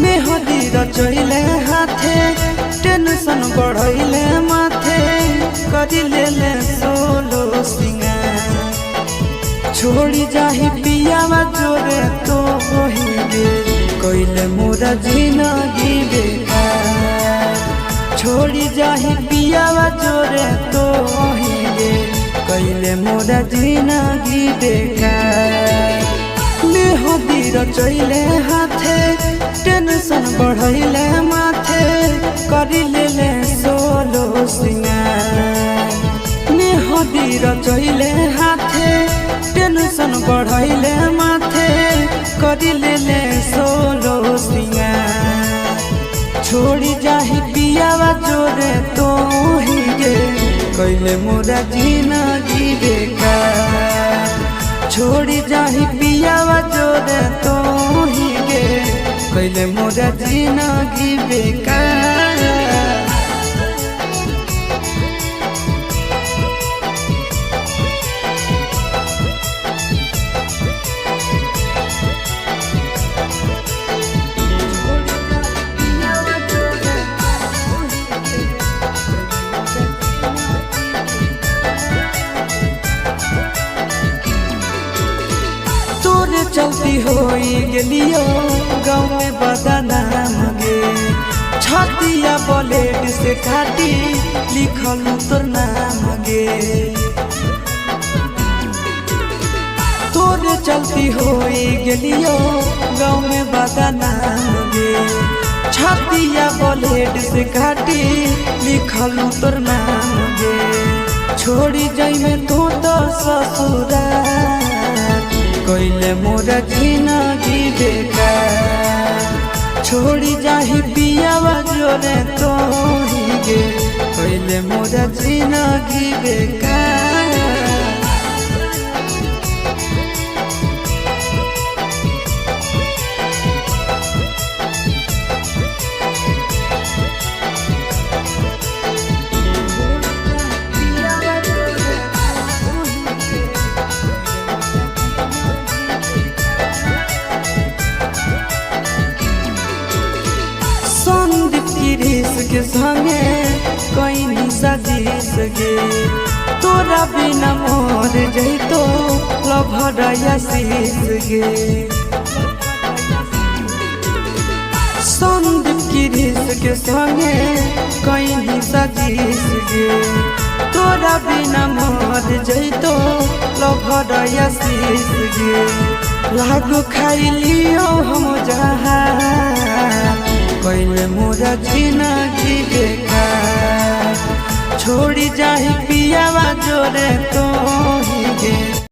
मेहदी रचैले हाथे टेंशन बढ़ैले माथे करी ले सोलो सिंगार छोड़ी जाही पियावा जोरे तो होइगे कइले मोरा जिंदगी बेकार छोड़ी जाही पियावा जोरे तो होइगे कइले मोरा जिंदगी बेकार मेहदी रचैले हाथे टेंशन बढ़ैले माथे करी ले सोलो सिंगार मेहदी रचैले हाथे टेंशन बढ़ैले माथे करी ले सोलो सिंगार छोड़ी जाही पियावा जोरे तो हिगे कइले मोरा जिंदगी बेकार छोड़ी जाही पियावा जोरे तो हिगे कइले मोरा जिंदगी बेकार। चलती होई गेलियो गाँव में बदनाम गे छतिया ब्लेड से काटी लिखल तोर नाम गे तोरे चलती होई गेलियो गाँव में बदनाम गे छतिया ब्लेड से काटी लिखल तोर नाम गे छोड़ी जाई में तू तो ससुराल कइले मोरा जिंदगी बेकार छोड़ी जाही पियावा जोरे तो हिगे कइले मोरा जिंदगी बेकार। के संगे कोई नहीं सजीस गे तोरा बिना मोर जइतो लभड़या शीस गे संदीप की रीस के संगे कोई नहीं सजीस गे तोरा बिना मोर जइतो लभड़या शीस गे लागू खाई लियो हम जहां कइले मोरा जिंदगी बेकार छोड़ी जाही पियावा जोरे तो